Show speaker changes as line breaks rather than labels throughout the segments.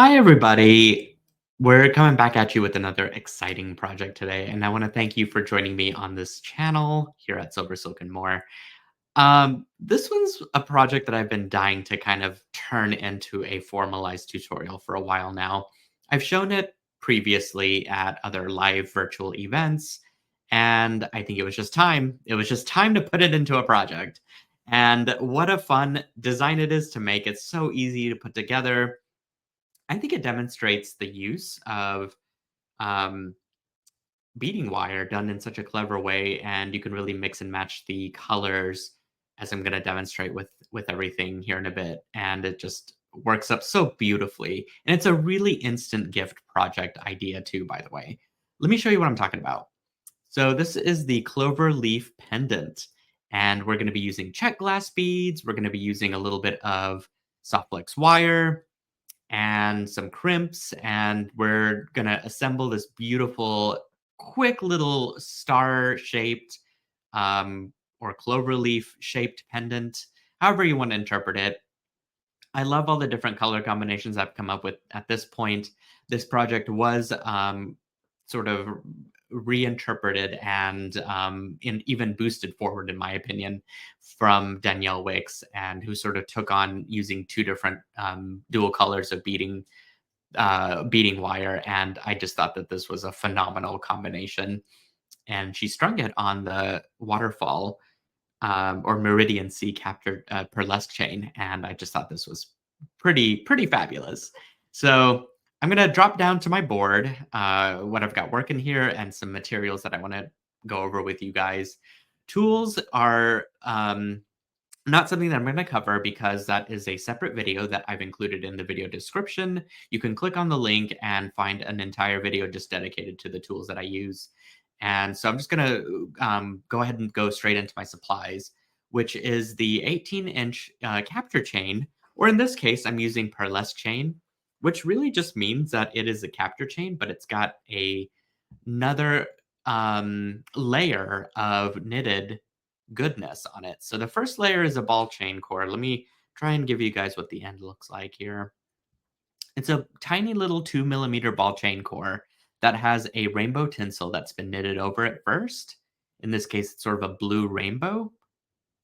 Hi, everybody. We're coming back at you with another exciting project today, and I want to thank you for joining me on this channel here at SilverSilk and more. This one's a project that I've been dying to kind of turn into a formalized tutorial for a while now. I've shown it previously at other live virtual events, and I think it was just time. It was just time to put it into a project. And what a fun design it is to make. It's so easy to put together. I think it demonstrates the use of um, beading wire done in such a clever way, and you can really mix and match the colors, as I'm going to demonstrate with everything here in a bit, and it just works up so beautifully. And it's a really instant gift project idea too, by the way. Let me show you what I'm talking about. So this is the Cloverleaf pendant, and we're going to be using check glass beads. We're going to be using a little bit of soft flex wire and some crimps, and we're gonna assemble this beautiful, quick little star-shaped or cloverleaf shaped pendant, however you want to interpret it. I love all the different color combinations I've come up with at this point. This project was sort of reinterpreted and even boosted forward, in my opinion, from Danielle Wicks, and who sort of took on using two different dual colors of beading wire. And I just thought that this was a phenomenal combination. And she strung it on the waterfall or Meridian Sea Capture Pearlesque chain, and I just thought this was pretty fabulous. So I'm gonna drop down to my board, what I've got working here, and some materials that I want to go over with you guys. Tools are not something that I'm going to cover because that is a separate video that I've included in the video description. You can click on the link and find an entire video just dedicated to the tools that I use. And so I'm just going to go ahead and go straight into my supplies, which is the 18-inch capture chain, or in this case, I'm using pearlesque chain, which really just means that it is a capture chain, but it's got another layer of knitted goodness on it. So the first layer is a ball chain core. Let me try and give you guys what the end looks like here. It's a tiny little 2 millimeter ball chain core that has a rainbow tinsel that's been knitted over it first. In this case, it's sort of a blue rainbow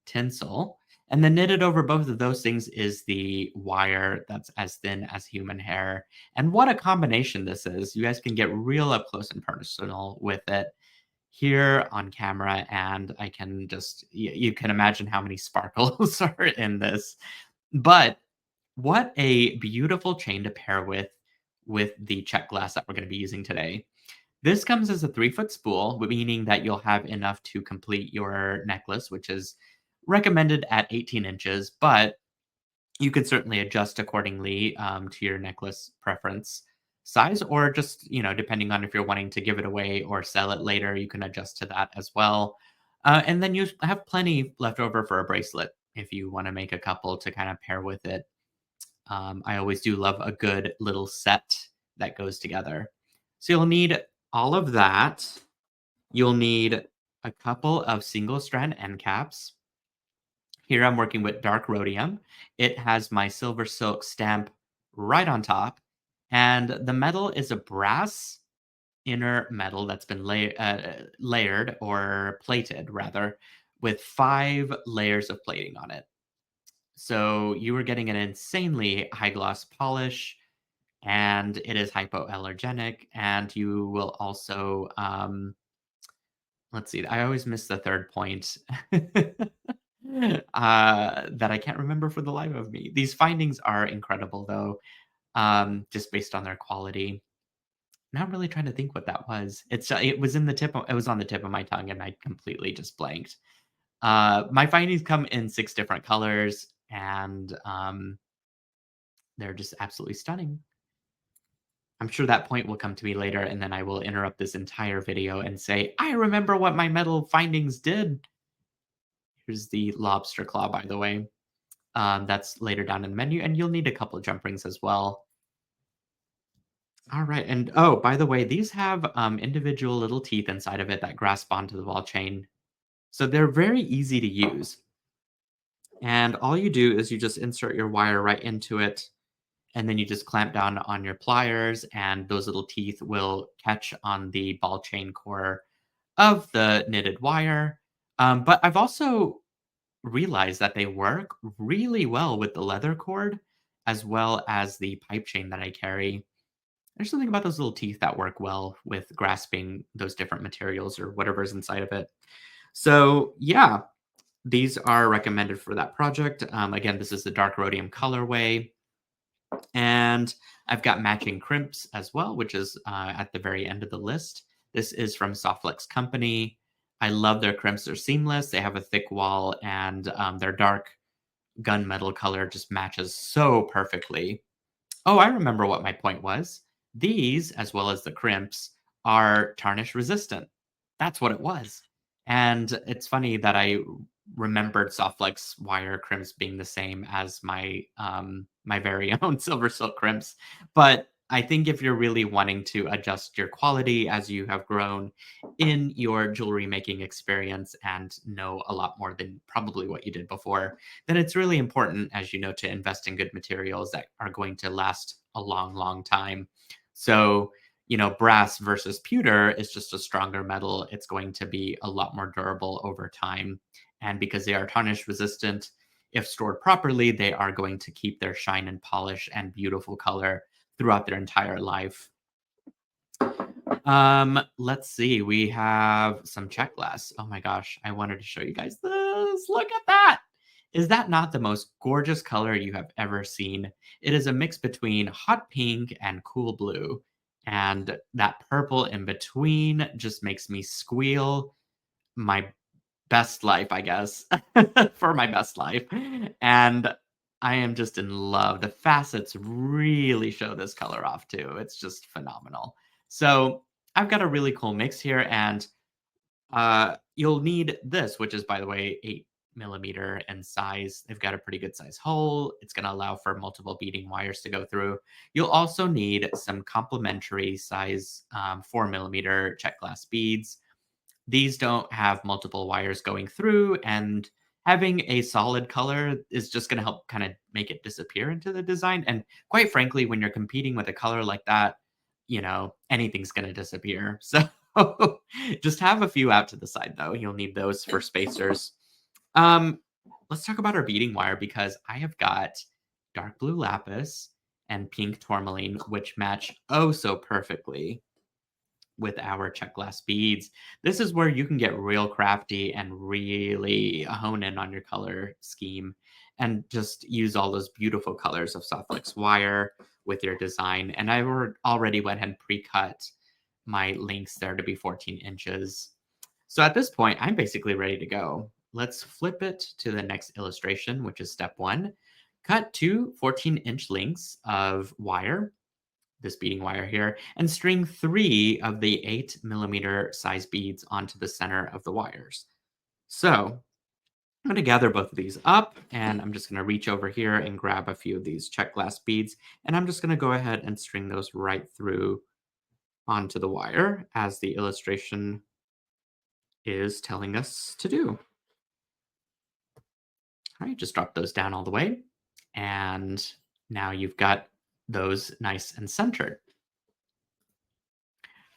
tinsel. And then knitted over both of those things is the wire that's as thin as human hair. And what a combination this is. You guys can get real up close and personal with it here on camera, and I can just you can imagine how many sparkles are in this. But what a beautiful chain to pair with the check glass that we're going to be using today. This comes as a 3-foot spool, meaning that you'll have enough to complete your necklace, which is recommended at 18 inches, but you could certainly adjust accordingly to your necklace preference size, or just, depending on if you're wanting to give it away or sell it later, you can adjust to that as well. And then you have plenty left over for a bracelet if you want to make a couple to kind of pair with it. I always do love a good little set that goes together. So you'll need all of that. You'll need a couple of single strand end caps. Here I'm working with dark rhodium. It has my silver silk stamp right on top. And the metal is a brass inner metal that's been layered, or plated rather, with 5 layers of plating on it. So you are getting an insanely high gloss polish, and it is hypoallergenic. And you will also, let's see, I always miss the third point. That I can't remember for the life of me. These findings are incredible, though, just based on their quality. Now I'm really trying to think what that was. It was it was on the tip of my tongue, and I completely just blanked. My findings come in 6 different colors, and they're just absolutely stunning. I'm sure that point will come to me later, and then I will interrupt this entire video and say, I remember what my metal findings did. Here's the lobster claw, by the way. That's later down in the menu, and you'll need a couple of jump rings as well. All right, and oh, by the way, these have individual little teeth inside of it that grasp onto the ball chain. So they're very easy to use. And all you do is you just insert your wire right into it, and then you just clamp down on your pliers, and those little teeth will catch on the ball chain core of the knitted wire. But I've also realized that they work really well with the leather cord as well as the pipe chain that I carry. There's something about those little teeth that work well with grasping those different materials or whatever's inside of it. So, yeah, these are recommended for that project. Again, this is the dark rhodium colorway. And I've got matching crimps as well, which is at the very end of the list. This is from Softlex Company. I love their crimps. They're seamless. They have a thick wall, and their dark gunmetal color just matches so perfectly. Oh, I remember what my point was. These, as well as the crimps, are tarnish resistant. That's what it was. And it's funny that I remembered Softflex wire crimps being the same as my very own silver silk crimps. But I think if you're really wanting to adjust your quality as you have grown in your jewelry making experience and know a lot more than probably what you did before, then it's really important, as you know, to invest in good materials that are going to last a long, long time. So, brass versus pewter is just a stronger metal. It's going to be a lot more durable over time. And because they are tarnish resistant, if stored properly, they are going to keep their shine and polish and beautiful color throughout their entire life. Let's see. We have some check glass. Oh my gosh, I wanted to show you guys this. Look at that. Is that not the most gorgeous color you have ever seen? It is a mix between hot pink and cool blue, and that purple in between just makes me squeal my best life, I guess, for my best life. And I am just in love. The facets really show this color off too. It's just phenomenal. So I've got a really cool mix here, and you'll need this, which is, by the way, 8 millimeter in size. They've got a pretty good size hole. It's going to allow for multiple beading wires to go through. You'll also need some complementary size 4 millimeter check glass beads. These don't have multiple wires going through, and having a solid color is just going to help kind of make it disappear into the design. And quite frankly, when you're competing with a color like that, anything's going to disappear. So just have a few out to the side, though. You'll need those for spacers. Um, let's talk about our beading wire, because I have got dark blue lapis and pink tourmaline, which match oh so perfectly with our check glass beads. This is where you can get real crafty and really hone in on your color scheme and just use all those beautiful colors of Softflex wire with your design. And I already went ahead and pre-cut my links there to be 14 inches. So at this point, I'm basically ready to go. Let's flip it to the next illustration, which is step 1. Cut 2 14-inch links of wire, this beading wire here, and string 3 of the 8 millimeter size beads onto the center of the wires. So I'm going to gather both of these up, and I'm just going to reach over here and grab a few of these check glass beads, and I'm just going to go ahead and string those right through onto the wire as the illustration is telling us to do. All right, just drop those down all the way, and now you've got those nice and centered.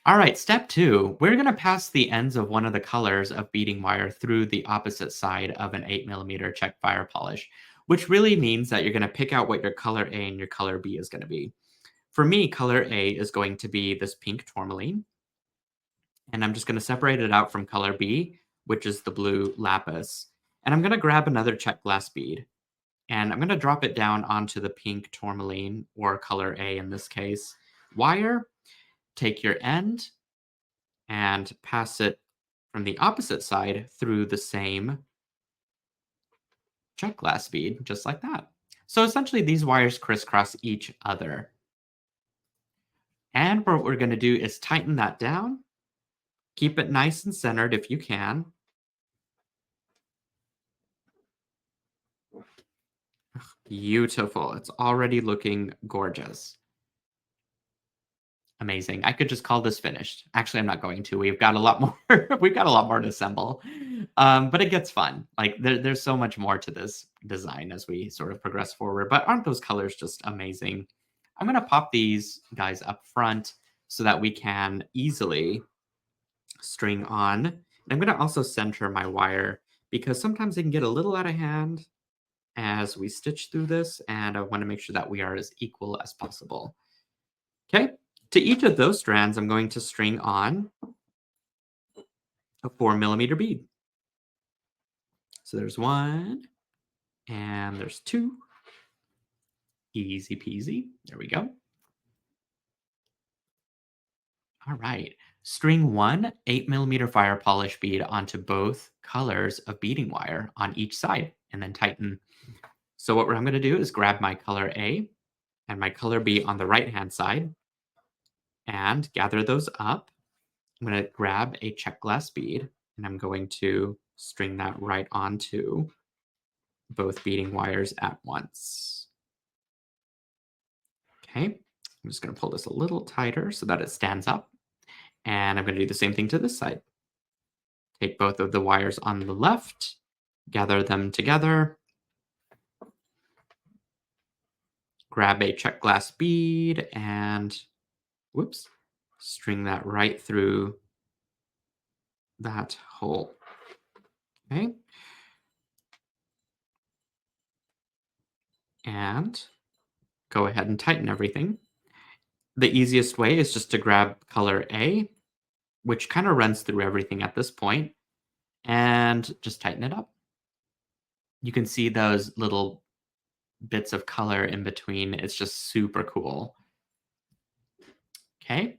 All right, step 2, we're going to pass the ends of one of the colors of beading wire through the opposite side of an 8 millimeter check fire polish, which really means that you're going to pick out what your color A and your color B is going to be. For me, color A is going to be this pink tourmaline, and I'm just going to separate it out from color B, which is the blue lapis. And I'm going to grab another check glass bead, and I'm going to drop it down onto the pink tourmaline, or color A in this case, wire. Take your end and pass it from the opposite side through the same check glass bead, just like that. So essentially these wires crisscross each other. And what we're going to do is tighten that down. Keep it nice and centered if you can. Beautiful. It's already looking gorgeous. Amazing. I could just call this finished. Actually, I'm not going to. We've got a lot more. We've got a lot more to assemble, but it gets fun. Like there's so much more to this design as we sort of progress forward. But aren't those colors just amazing? I'm going to pop these guys up front so that we can easily string on. And I'm going to also center my wire because sometimes it can get a little out of hand as we stitch through this, and I want to make sure that we are as equal as possible. Okay, to each of those strands, I'm going to string on a 4mm bead. So there's one, and there's two. Easy peasy. There we go. All right. String one 8mm fire polish bead onto both colors of beading wire on each side, and then tighten. So what I'm going to do is grab my color A and my color B on the right-hand side and gather those up. I'm going to grab a check glass bead, and I'm going to string that right onto both beading wires at once. Okay, I'm just going to pull this a little tighter so that it stands up. And I'm going to do the same thing to this side. Take both of the wires on the left, gather them together, grab a check glass bead, and whoops, string that right through that hole. Okay. And go ahead and tighten everything. The easiest way is just to grab color A, which kind of runs through everything at this point, and just tighten it up. You can see those little bits of color in between. It's just super cool. Okay.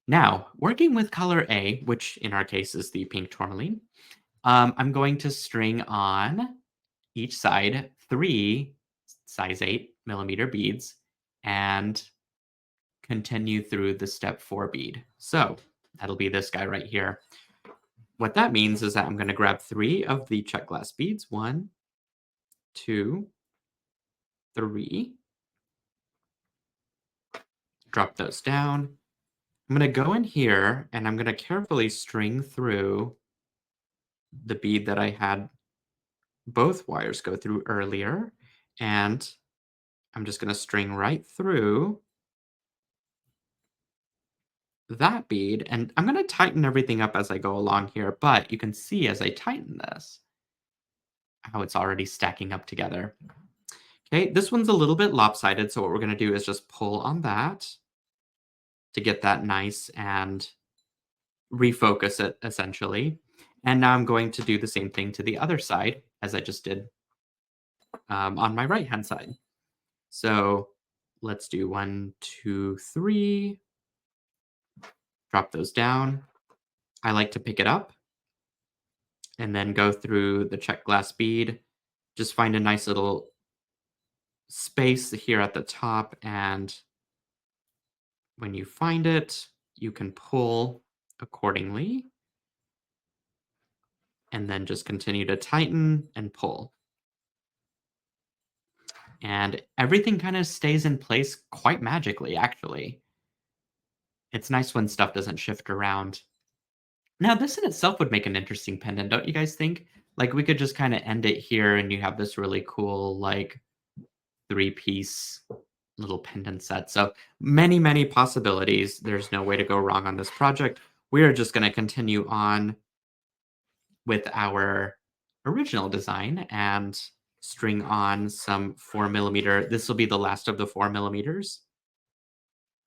Now, working with color A, which in our case is the pink tourmaline, I'm going to string on each side 3 size 8mm beads and continue through the step 4 bead. So that'll be this guy right here. What that means is that I'm going to grab 3 of the check glass beads. 1, 2, 3. Drop those down. I'm going to go in here and I'm going to carefully string through the bead that I had both wires go through earlier. And I'm just going to string right through that bead. And I'm going to tighten everything up as I go along here. But you can see as I tighten this, how it's already stacking up together. Okay, this one's a little bit lopsided. So what we're going to do is just pull on that to get that nice and refocus it essentially. And now I'm going to do the same thing to the other side as I just did on my right hand side. So let's do 1, 2, 3. Drop those down. I like to pick it up and then go through the check glass bead. Just find a nice little space here at the top, and when you find it, you can pull accordingly and then just continue to tighten and pull. And everything kind of stays in place quite magically, actually. It's nice when stuff doesn't shift around. Now, this in itself would make an interesting pendant, don't you guys think? Like, we could just kind of end it here and you have this really cool, like, 3-piece little pendant set. So many, many possibilities. There's no way to go wrong on this project. We are just going to continue on with our original design and string on some 4mm. This will be the last of the 4mm.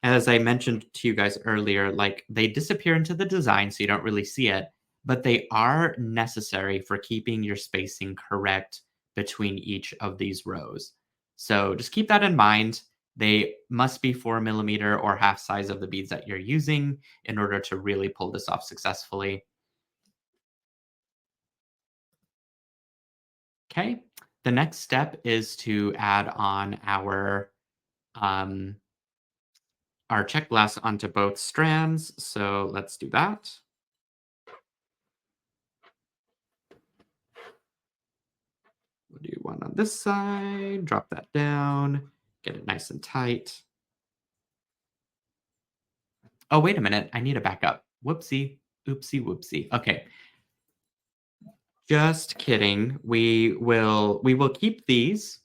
As I mentioned to you guys earlier, like they disappear into the design so you don't really see it, but they are necessary for keeping your spacing correct between each of these rows. So just keep that in mind. They must be 4mm or half size of the beads that you're using in order to really pull this off successfully. Okay. The next step is to add on um, our check glass onto both strands. So let's do that. We'll do one on this side, drop that down, get it nice and tight. Oh, wait a minute. I need a backup. Whoopsie. Oopsie whoopsie. Okay. Just kidding. We will keep these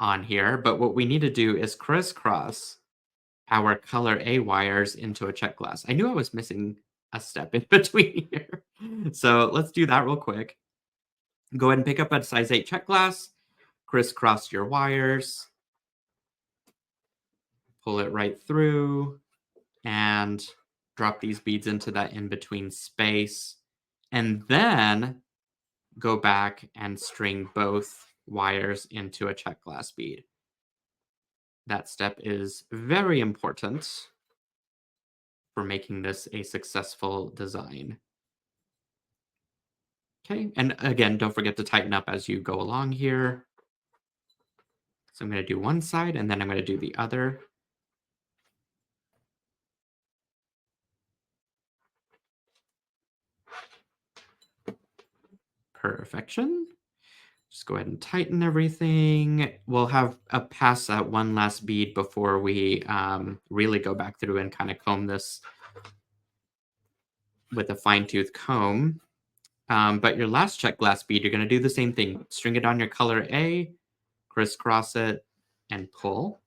on here, but what we need to do is crisscross our color A wires into a check glass. I knew I was missing a step in between here. So let's do that real quick. Go ahead and pick up a size 8 check glass, crisscross your wires, pull it right through, and drop these beads into that in between space. And then go back and string both wires into a check glass bead. That step is very important for making this a successful design. Okay, and again, don't forget to tighten up as you go along here. So I'm going to do one side and then I'm going to do the other. Perfection. Just go ahead and tighten everything. We'll have a pass that one last bead before we really go back through and kind of comb this with a fine tooth comb. But your last check glass bead, you're going to do the same thing. String it on your color A, crisscross it, and pull,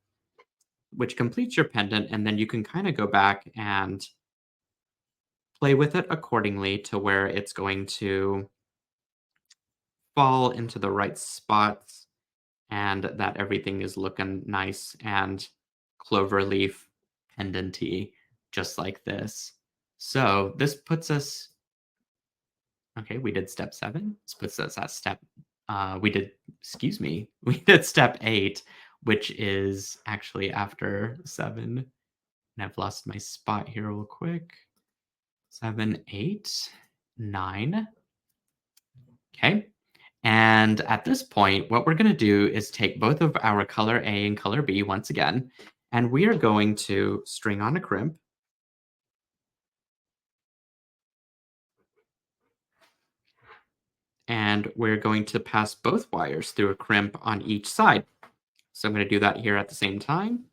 which completes your pendant. And then you can kind of go back and play with it accordingly to where it's going to fall into the right spots and that everything is looking nice and cloverleaf pendanty, just like this. So this puts us, okay, we did step 7. This puts us at step, excuse me, we did step 8, which is actually after 7. And I've lost my spot here real quick. 7, 8, 9. Okay. And at this point, what we're going to do is take both of our color A and color B once again, and we are going to string on a crimp. And we're going to pass both wires through a crimp on each side. So I'm going to do that here at the same time.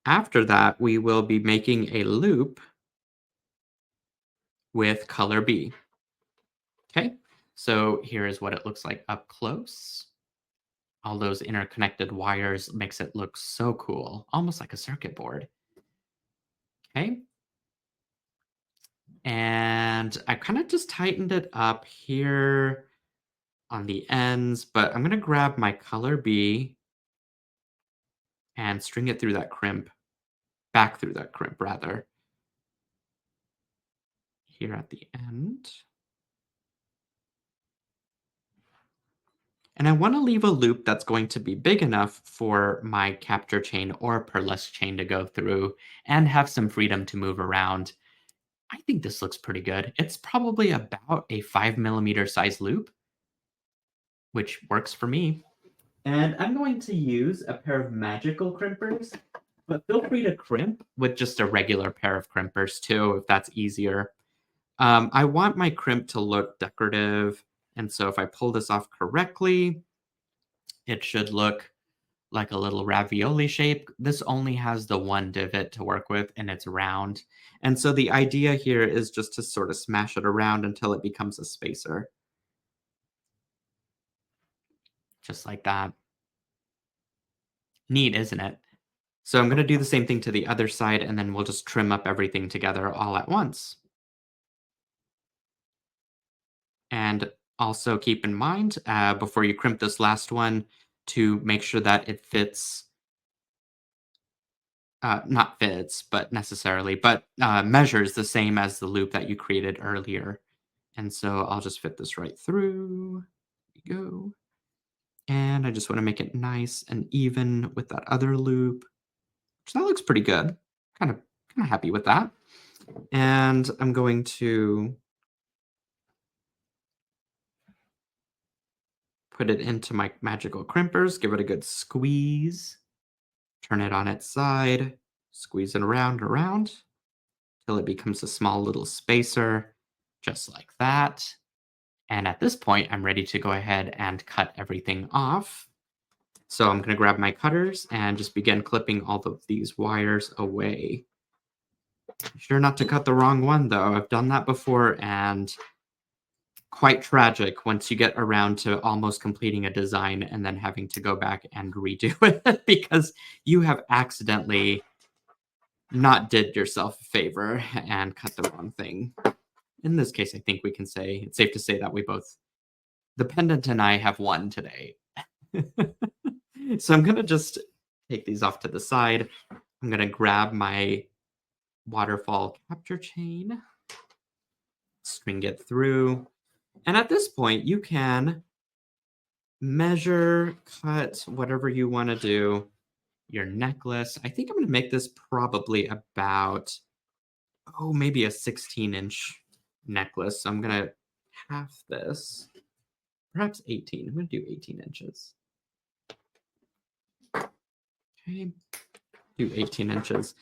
After that, we will be making a loop with color B. Okay, so here is what it looks like up close. All those interconnected wires makes it look so cool, almost like a circuit board. Okay, and I kind of just tightened it up here on the ends, but I'm going to grab my color B and string it through that crimp, back through that crimp rather, here at the end. And I want to leave a loop that's going to be big enough for my capture chain or pearlesque chain to go through and have some freedom to move around. I think this looks pretty good. It's probably about a 5mm size loop, which works for me. And I'm going to use a pair of magical crimpers, but feel free to crimp with just a regular pair of crimpers too, if that's easier. I want my crimp to look decorative, and so if I pull this off correctly, it should look like a little ravioli shape. This only has the one divot to work with, and it's round. And so the idea here is just to sort of smash it around until it becomes a spacer. Just like that. Neat, isn't it? So I'm going to do the same thing to the other side, and then we'll just trim up everything together all at once. And also keep in mind, before you crimp this last one, to make sure that it fits, not fits, but necessarily, but measures the same as the loop that you created earlier. And so I'll just fit this right through. There we go. And I just want to make it nice and even with that other loop. So that looks pretty good. Kind of happy with that. And I'm going to put it into my magical crimpers, give it a good squeeze, turn it on its side, squeeze it around and around till it becomes a small little spacer, just like that. And at this point, I'm ready to go ahead and cut everything off. So I'm going to grab my cutters and just begin clipping all of these wires away. Be sure not to cut the wrong one, though. I've done that before and quite tragic once you get around to almost completing a design and then having to go back and redo it because you have accidentally not did yourself a favor and cut the wrong thing. In this case, I think we can say it's safe to say that we both, the pendant and I, have won today. So I'm gonna just take these off to the side. I'm gonna grab my waterfall capture chain, string it through, and at this point, you can measure, cut, whatever you want to do. Your necklace. I think I'm going to make this probably about, oh, maybe a 16-inch necklace. So I'm going to half this, perhaps 18. I'm going to do 18 inches. Okay, do 18 inches.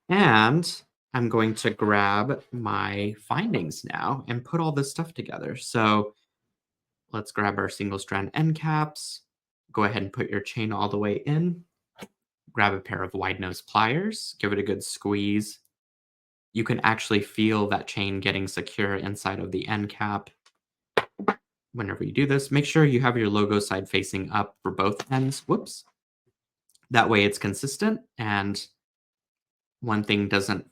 And I'm going to grab my findings now and put all this stuff together. So let's grab our single strand end caps. Go ahead and put your chain all the way in. Grab a pair of wide nose pliers, give it a good squeeze. You can actually feel that chain getting secure inside of the end cap. Whenever you do this, make sure you have your logo side facing up for both ends. Whoops. That way it's consistent and one thing doesn't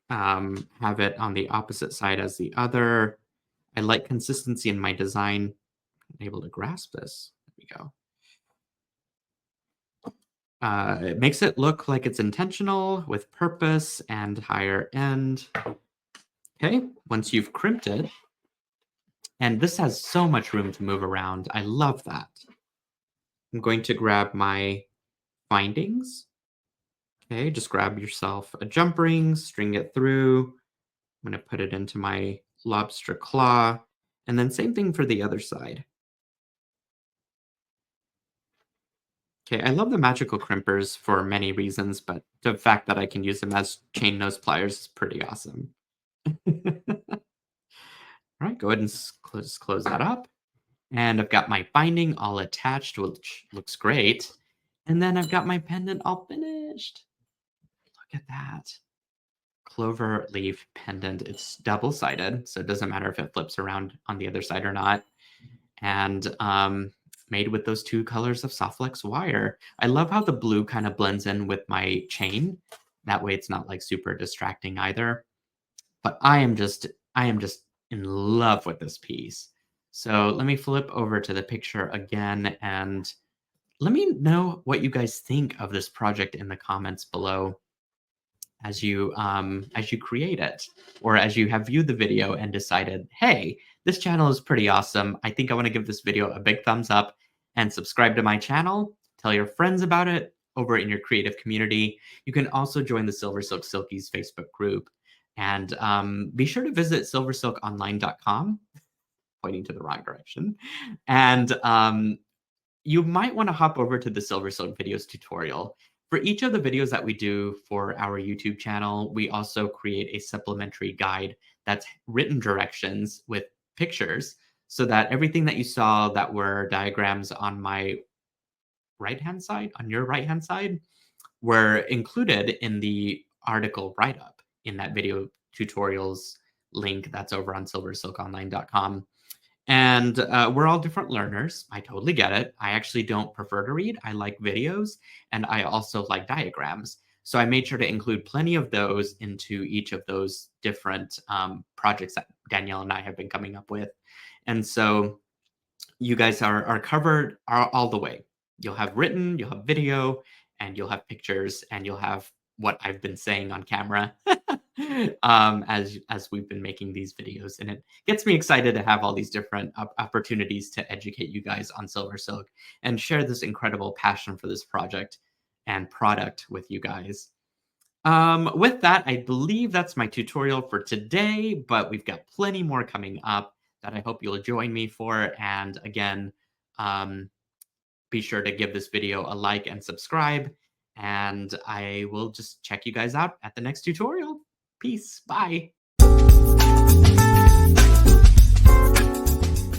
have it on the opposite side as the other. I like consistency in my design. I'm able to grasp this. There we go. It makes it look like it's intentional with purpose and higher end. Okay, once you've crimped it, and this has so much room to move around. I love that. I'm going to grab my findings. Okay, just grab yourself a jump ring, string it through. I'm going to put it into my lobster claw, and then same thing for the other side. Okay, I love the magical crimpers for many reasons, but the fact that I can use them as chain nose pliers is pretty awesome. All right, go ahead and close that up. And I've got my binding all attached, which looks great. And then I've got my pendant all finished. Look at that. Cloverleaf pendant. It's double-sided, so it doesn't matter if it flips around on the other side or not. And made with those two colors of soft flex wire. I love how the blue kind of blends in with my chain. That way it's not like super distracting either. But I am just in love with this piece. So let me flip over to the picture again and let me know what you guys think of this project in the comments below as you create it, or as you have viewed the video and decided, hey, this channel is pretty awesome. I think I want to give this video a big thumbs up and subscribe to my channel. Tell your friends about it over in your creative community. You can also join the SilverSilk Silkies Facebook group. And be sure to visit silversilkonline.com, pointing to the wrong direction. And you might want to hop over to the SilverSilk videos tutorial. For each of the videos that we do for our YouTube channel, we also create a supplementary guide that's written directions with pictures so that everything that you saw that were diagrams on my right-hand side, on your right-hand side, were included in the article write-up in that video tutorials link that's over on silversilkonline.com. And we're all different learners. I totally get it. I actually don't prefer to read. I like videos, and I also like diagrams. So I made sure to include plenty of those into each of those different projects that Danielle and I have been coming up with. And so you guys are covered all the way. You'll have written, you'll have video, and you'll have pictures, and you'll have what I've been saying on camera as we've been making these videos. And it gets me excited to have all these different opportunities to educate you guys on SilverSilk and share this incredible passion for this project and product with you guys. With that, I believe that's my tutorial for today, but we've got plenty more coming up that I hope you'll join me for. And again, be sure to give this video a like and subscribe. And I will just check you guys out at the next tutorial. Peace. Bye.